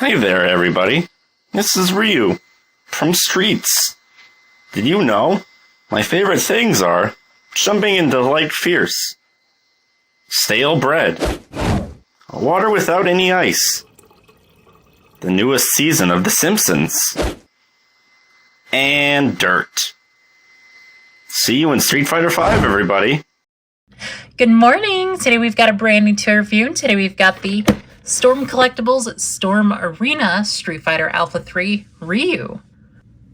Hi there, everybody. This is Ryu from Streets. Did you know my favorite things are jumping into light fierce, stale bread, water without any ice, the newest season of The Simpsons, and dirt. See you in Street Fighter V, everybody. Good morning. Today we've got a brand new toy review. Today we've got the Storm Collectibles Storm Arena Street Fighter Alpha 3 Ryu.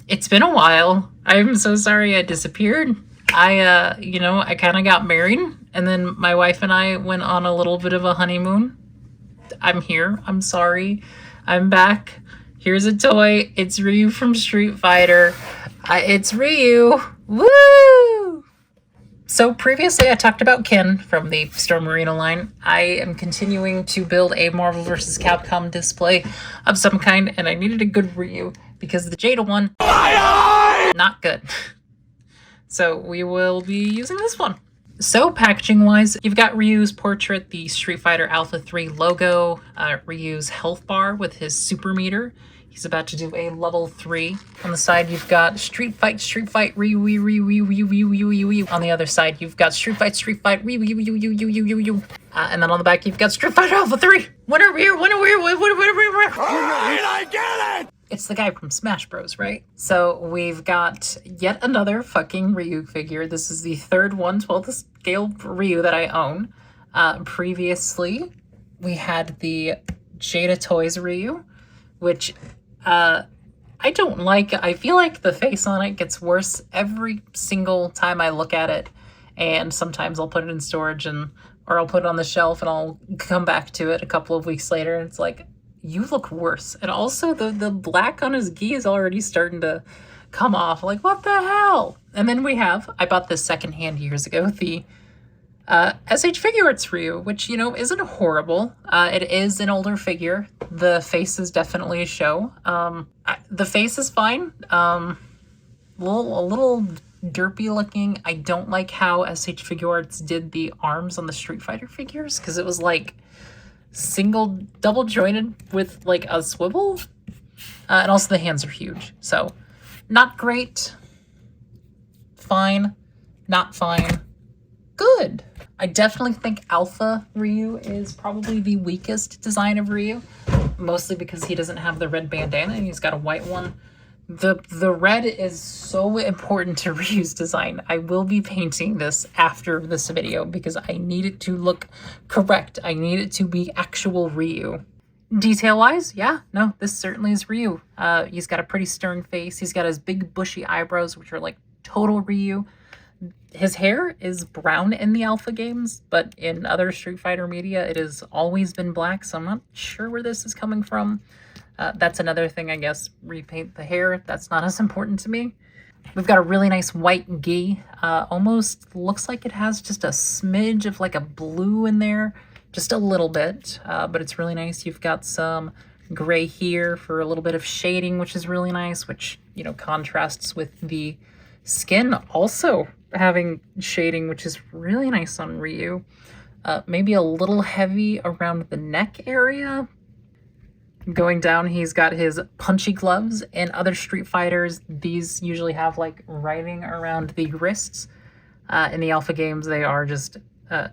It's been a while. I'm so sorry I disappeared. I kind of got married, and then my wife and I went on a little bit of a honeymoon. I'm here. I'm sorry. I'm back. Here's a toy. It's Ryu from Street Fighter. It's Ryu. Woo! So previously I talked about Ken from the Storm Arena line. I am continuing to build a Marvel vs. Capcom display of some kind, and I needed a good Ryu because the Jada one, not good. So we will be using this one. So packaging wise, you've got Ryu's portrait, the Street Fighter Alpha 3 logo, Ryu's health bar with his super meter. He's about to do a level 3. On the side, you've got Street Fight, Ryu. On the other side, you've got Street Fight, Ryu. And then on the back, you've got Street Fighter Alpha 3. Winner. I get it! It's the guy from Smash Bros, right? So we've got yet another fucking Ryu figure. This is the third 1/12th scale Ryu that I own. Previously, we had the Jada Toys Ryu, which I don't like. I feel like the face on it gets worse every single time I look at it, and sometimes I'll put it in storage or I'll put it on the shelf and I'll come back to it a couple of weeks later and it's like, you look worse. And also the black on his gi is already starting to come off. Like, what the hell? And then I bought this secondhand years ago, the SH Figure Arts Ryu, which, isn't horrible. It is an older figure. The face is definitely a show. The face is fine. A little derpy looking. I don't like how SH Figure Arts did the arms on the Street Fighter figures, because it was like double jointed with like a swivel. And also the hands are huge. So not great. Fine. Not fine. Good. I definitely think Alpha Ryu is probably the weakest design of Ryu, mostly because he doesn't have the red bandana and he's got a white one. The red is so important to Ryu's design. I will be painting this after this video because I need it to look correct. I need it to be actual Ryu. Detail-wise, this certainly is Ryu. He's got a pretty stern face. He's got his big bushy eyebrows, which are like total Ryu. His hair is brown in the Alpha games, but in other Street Fighter media, it has always been black, so I'm not sure where this is coming from. That's another thing, I guess. Repaint the hair. That's not as important to me. We've got a really nice white gi. Almost looks like it has just a smidge of like a blue in there. Just a little bit, but it's really nice. You've got some gray here for a little bit of shading, which is really nice, which, contrasts with the skin also having shading, which is really nice on Ryu. Maybe a little heavy around the neck area. Going down, he's got his punchy gloves. In other Street Fighters, these usually have like writing around the wrists. In the Alpha games, they are just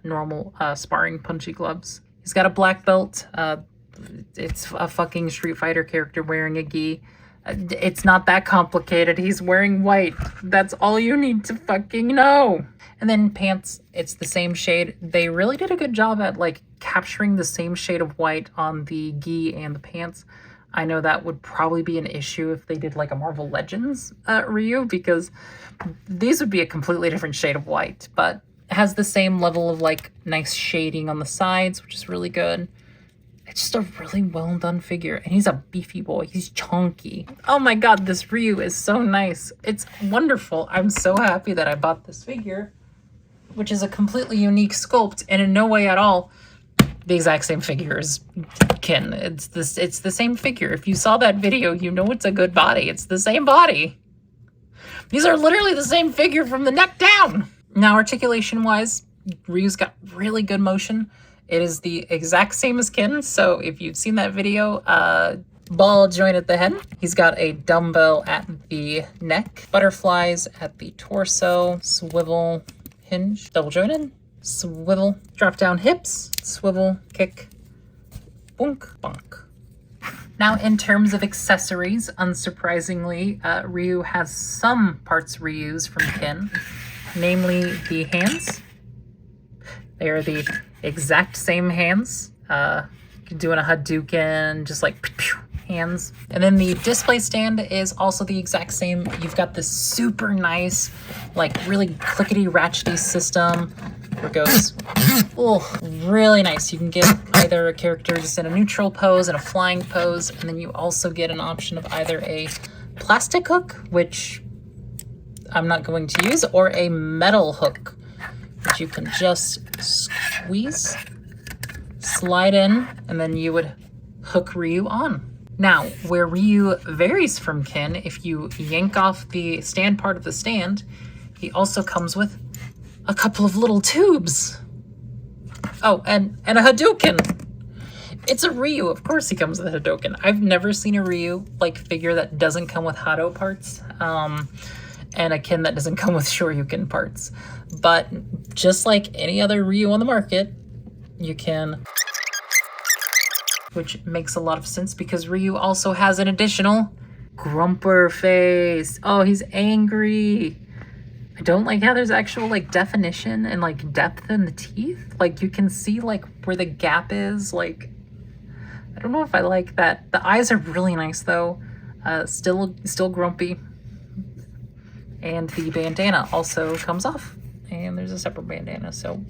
normal sparring punchy gloves. He's got a black belt. It's a fucking Street Fighter character wearing a gi. It's not that complicated. He's wearing white. That's all you need to fucking know. And then pants, it's the same shade. They really did a good job at like capturing the same shade of white on the gi and the pants. I know that would probably be an issue if they did like a Marvel Legends Ryu, because these would be a completely different shade of white, but it has the same level of like nice shading on the sides, which is really good. It's just a really well done figure, and he's a beefy boy. He's chunky. Oh my god, this Ryu is so nice. It's wonderful. I'm so happy that I bought this figure, which is a completely unique sculpt, and in no way at all the exact same figure as Ken. It's the same figure. If you saw that video, you know it's a good body. It's the same body. These are literally the same figure from the neck down. Now, articulation-wise, Ryu's got really good motion. It is the exact same as Ken, so if you've seen that video, ball joint at the head. He's got a dumbbell at the neck, butterflies at the torso, swivel, hinge, double jointed, swivel, drop down hips, swivel, kick, boonk, bonk. Now, in terms of accessories, unsurprisingly, Ryu has some parts reused from Kin, namely the hands. They are the exact same hands. Doing a Hadouken, just like hands. And then the display stand is also the exact same. You've got this super nice, like really clickety ratchety system where it goes, oh, really nice. You can get either a character just in a neutral pose and a flying pose, and then you also get an option of either a plastic hook, which I'm not going to use, or a metal hook, which you can just squeeze, slide in, and then you would hook Ryu on. Now, where Ryu varies from Kin, if you yank off the stand part of the stand, he also comes with a couple of little tubes. Oh, and a Hadouken. It's a Ryu. Of course he comes with a Hadouken. I've never seen a Ryu like figure that doesn't come with Hado parts, and a Kin that doesn't come with Shoryuken parts. But just like any other Ryu on the market, you can, which makes a lot of sense because Ryu also has an additional grumper face. Oh, he's angry. I don't like how there's actual like definition and like depth in the teeth. Like you can see like where the gap is. Like, I don't know if I like that. The eyes are really nice though. Still grumpy. And the bandana also comes off. And there's a separate bandana, so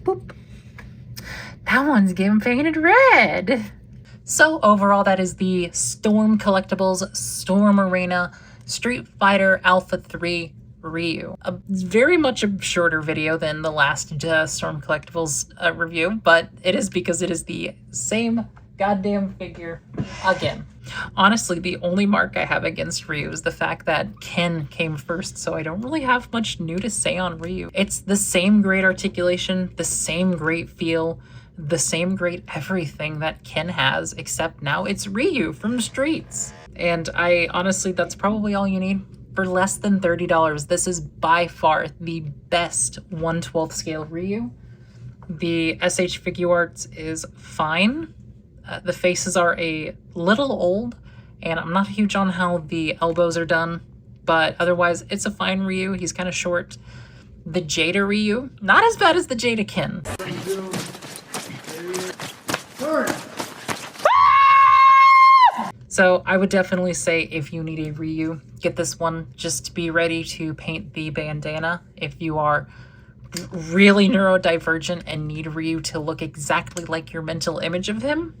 boop. That one's getting painted red. So overall, that is the Storm Collectibles Storm Arena Street Fighter Alpha 3 Ryu. Very much a shorter video than the last Storm Collectibles review, but it is because it is the same goddamn figure again. Honestly, the only mark I have against Ryu is the fact that Ken came first, so I don't really have much new to say on Ryu. It's the same great articulation, the same great feel, the same great everything that Ken has, except now it's Ryu from Streets. And I honestly, that's probably all you need. For less than $30, this is by far the best 1/12 scale Ryu. The SH Figure Arts is fine. The faces are a little old, and I'm not huge on how the elbows are done, but otherwise it's a fine Ryu. He's kind of short. The Jada Ryu, not as bad as the Jada Kin. So I would definitely say if you need a Ryu, get this one. Just be ready to paint the bandana if you are really neurodivergent and need Ryu to look exactly like your mental image of him.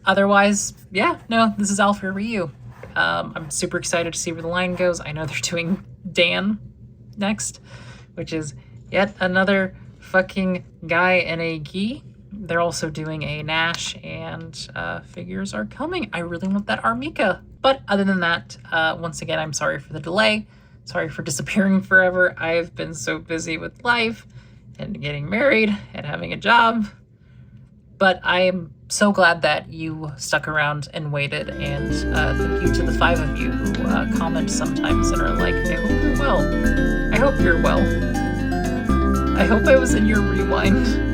Otherwise, yeah, no, this is all for Ryu. I'm super excited to see where the line goes. I know they're doing Dan next, which is yet another fucking guy in a gi. They're also doing a Nash, and figures are coming. I really want that Armika. But other than that, once again, I'm sorry for the delay. Sorry for disappearing forever. I've been so busy with life and getting married and having a job. But I am so glad that you stuck around and waited. And thank you to the 5 of you who comment sometimes and are like, I hope you're well. I hope you're well. I hope I was in your rewind.